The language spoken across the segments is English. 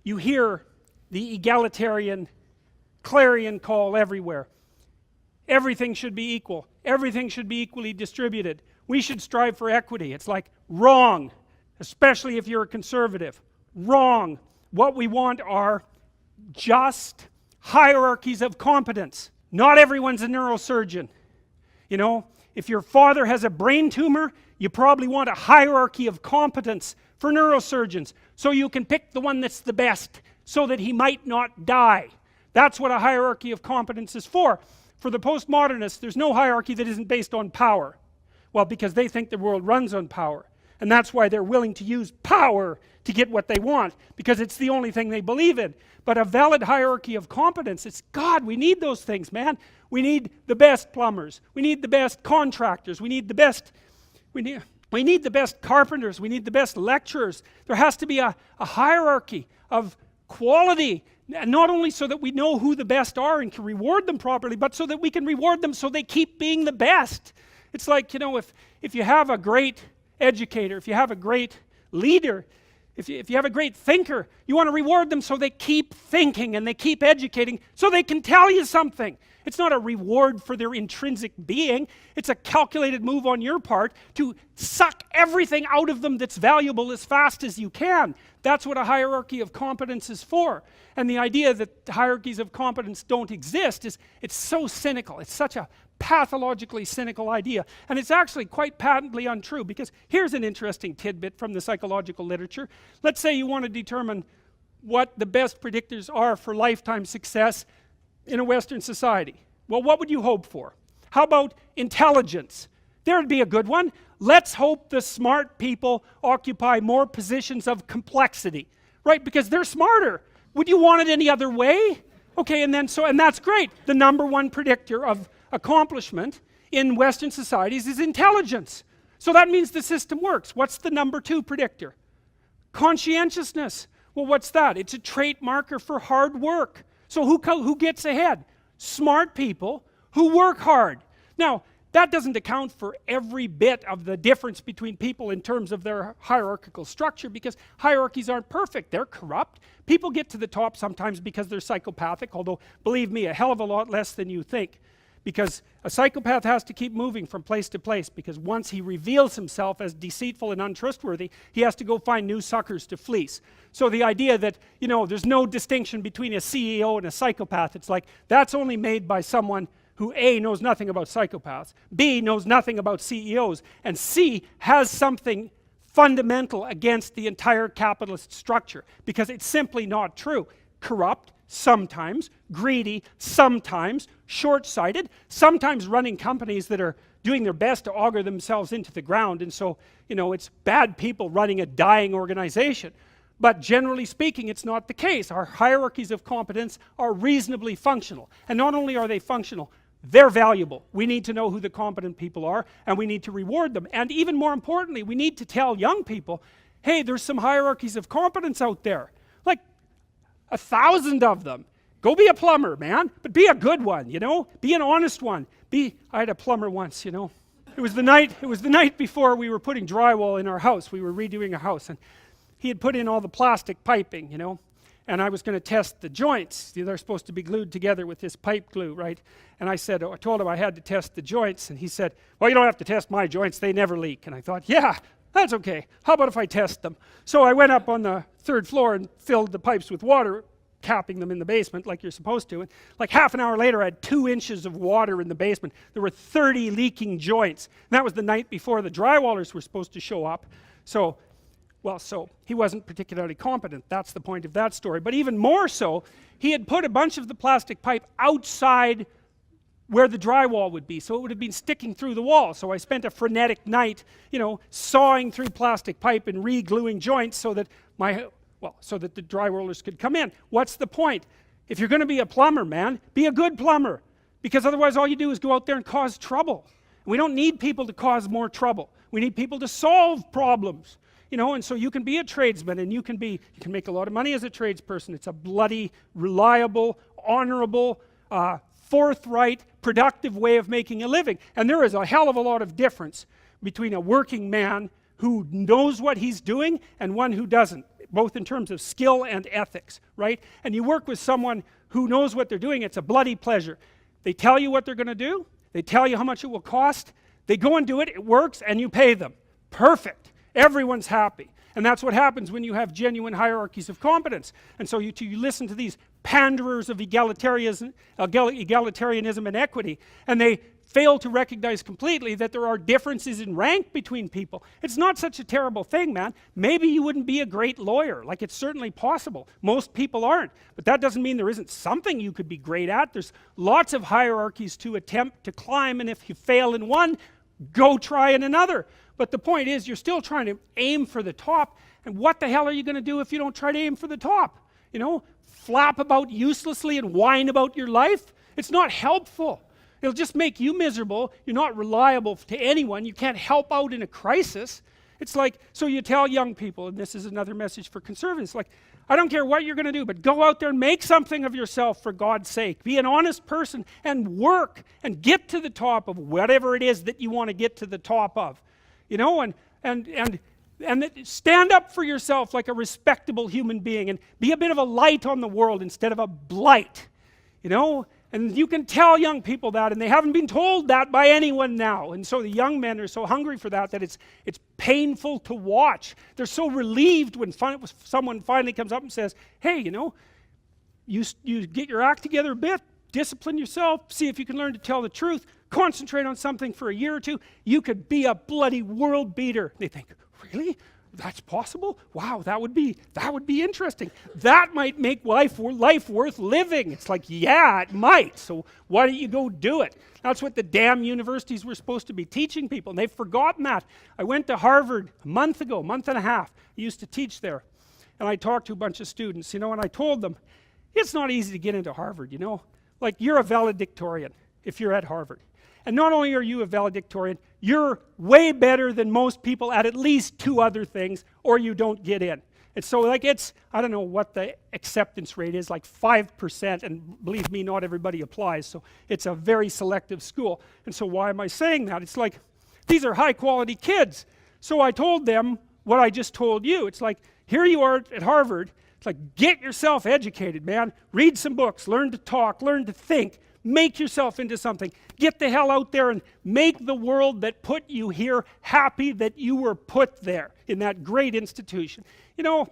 you hear the egalitarian clarion call everywhere. Everything should be equal. Everything should be equally distributed. We should strive for equity. It's like, wrong, especially if you're a conservative. Wrong. What we want are just hierarchies of competence. Not everyone's a neurosurgeon. You know, if your father has a brain tumor, you probably want a hierarchy of competence for neurosurgeons, so you can pick the one that's the best, so that he might not die. That's what a hierarchy of competence is for. For the postmodernists, there's no hierarchy that isn't based on power. Well, because they think the world runs on power. And that's why they're willing to use power to get what they want, because it's the only thing they believe in. But a valid hierarchy of competence, it's, God, we need those things, man. We need the best plumbers. We need the best contractors. We need the best, we need the best carpenters. We need the best lecturers. There has to be a hierarchy of quality, not only so that we know who the best are and can reward them properly, but so that we can reward them so they keep being the best. It's like, you know, if you have a great educator, if you have a great leader, if you have a great thinker, you want to reward them so they keep thinking and they keep educating so they can tell you something. It's not a reward for their intrinsic being. It's a calculated move on your part to suck everything out of them that's valuable as fast as you can. That's what a hierarchy of competence is for. And the idea that hierarchies of competence don't exist it's so cynical. It's such a pathologically cynical idea. And it's actually quite patently untrue, because here's an interesting tidbit from the psychological literature. Let's say you want to determine what the best predictors are for lifetime success in a Western society. Well, what would you hope for? How about intelligence? There'd be a good one. Let's hope the smart people occupy more positions of complexity, right? Because they're smarter. Would you want it any other way? Okay, and that's great. The number one predictor of accomplishment in Western societies is intelligence. So that means the system works. What's the number two predictor? Conscientiousness. Well, what's that? It's a trait marker for hard work. So who gets ahead? Smart people who work hard. Now, that doesn't account for every bit of the difference between people in terms of their hierarchical structure, because hierarchies aren't perfect. They're corrupt. People get to the top sometimes because they're psychopathic, although, believe me, a hell of a lot less than you think. Because a psychopath has to keep moving from place to place, because once he reveals himself as deceitful and untrustworthy, he has to go find new suckers to fleece. So the idea that, you know, there's no distinction between a CEO and a psychopath, it's like, that's only made by someone who A, knows nothing about psychopaths, B, knows nothing about CEOs, and C, has something fundamental against the entire capitalist structure, because it's simply not true. Corrupt, sometimes, greedy, sometimes, short-sighted, sometimes running companies that are doing their best to auger themselves into the ground, and so, you know, it's bad people running a dying organization. But generally speaking, it's not the case. Our hierarchies of competence are reasonably functional. And not only are they functional, they're valuable. We need to know who the competent people are, and we need to reward them. And even more importantly, we need to tell young people, hey, there's some hierarchies of competence out there. Like 1,000 of them. Go be a plumber, man, but be a good one, you know? Be an honest one. I had a plumber once, you know. It was the night before we were putting drywall in our house. We were redoing a house, and he had put in all the plastic piping, you know, and I was going to test the joints. They're supposed to be glued together with this pipe glue, right? And I told him I had to test the joints, and he said, well, you don't have to test my joints, they never leak. And I thought, yeah, that's okay. How about if I test them? So I went up on the 3rd floor and filled the pipes with water, capping them in the basement like you're supposed to. And like half an hour later, I had 2 inches of water in the basement. There were 30 leaking joints. And that was the night before the drywallers were supposed to show up. So he wasn't particularly competent. That's the point of that story. But even more so, he had put a bunch of the plastic pipe outside where the drywall would be, so it would have been sticking through the wall. So I spent a frenetic night, you know, sawing through plastic pipe and re-gluing joints so that the drywallers could come in. What's the point? If you're going to be a plumber, man, be a good plumber, because otherwise all you do is go out there and cause trouble. We don't need people to cause more trouble. We need people to solve problems. You know, and so you can be a tradesman, and you can make a lot of money as a tradesperson. It's a bloody, reliable, honorable, forthright, productive way of making a living. And there is a hell of a lot of difference between a working man who knows what he's doing and one who doesn't. both in terms of skill and ethics, right? And you work with someone who knows what they're doing, it's a bloody pleasure. They tell you what they're going to do, they tell you how much it will cost, they go and do it, it works, and you pay them. Perfect. Everyone's happy. And that's what happens when you have genuine hierarchies of competence. And so you listen to these panderers of egalitarianism and equity, and they fail to recognize completely that there are differences in rank between people. It's not such a terrible thing, man. Maybe you wouldn't be a great lawyer. Like, it's certainly possible. Most people aren't. But that doesn't mean there isn't something you could be great at. There's lots of hierarchies to attempt to climb, and if you fail in one, go try in another. But the point is, you're still trying to aim for the top, and what the hell are you going to do if you don't try to aim for the top? You know, flap about uselessly and whine about your life? It's not helpful. It'll just make you miserable. You're not reliable to anyone. You can't help out in a crisis. It's like, so you tell young people, and this is another message for conservatives, like, I don't care what you're going to do, but go out there and make something of yourself for God's sake. Be an honest person and work and get to the top of whatever it is that you want to get to the top of. You know, and stand up for yourself like a respectable human being and be a bit of a light on the world instead of a blight. You know, and you can tell young people that, and they haven't been told that by anyone now. And so the young men are so hungry for that it's painful to watch. They're so relieved when someone finally comes up and says, hey, you know, you get your act together a bit, discipline yourself, see if you can learn to tell the truth, concentrate on something for a year or two, you could be a bloody world beater. They think, really? That's possible? Wow, that would be interesting. That might make life worth living. It's like, yeah, it might. So why don't you go do it? That's what the damn universities were supposed to be teaching people, and they've forgotten that. I went to Harvard a month and a half. I used to teach there, and I talked to a bunch of students, you know, and I told them, it's not easy to get into Harvard, you know. Like, you're a valedictorian if you're at Harvard. And not only are you a valedictorian, you're way better than most people at least 2 other things, or you don't get in. And so, like, I don't know what the acceptance rate is, like 5%, and believe me, not everybody applies, so it's a very selective school. And so why am I saying that? It's like, these are high quality kids. So I told them what I just told you. It's like, here you are at Harvard. It's like, get yourself educated, man. Read some books, learn to talk, learn to think, make yourself into something. Get the hell out there and make the world that put you here happy that you were put there in that great institution. You know,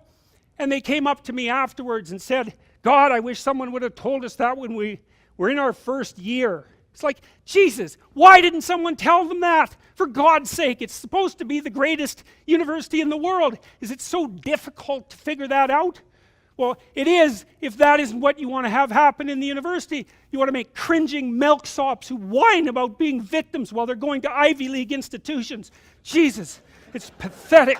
and they came up to me afterwards and said, God, I wish someone would have told us that when we were in our first year. It's like, Jesus, why didn't someone tell them that? For God's sake, it's supposed to be the greatest university in the world. Is it so difficult to figure that out? Well, it is, if that isn't what you want to have happen in the university. You want to make cringing milksops who whine about being victims while they're going to Ivy League institutions. Jesus, it's pathetic.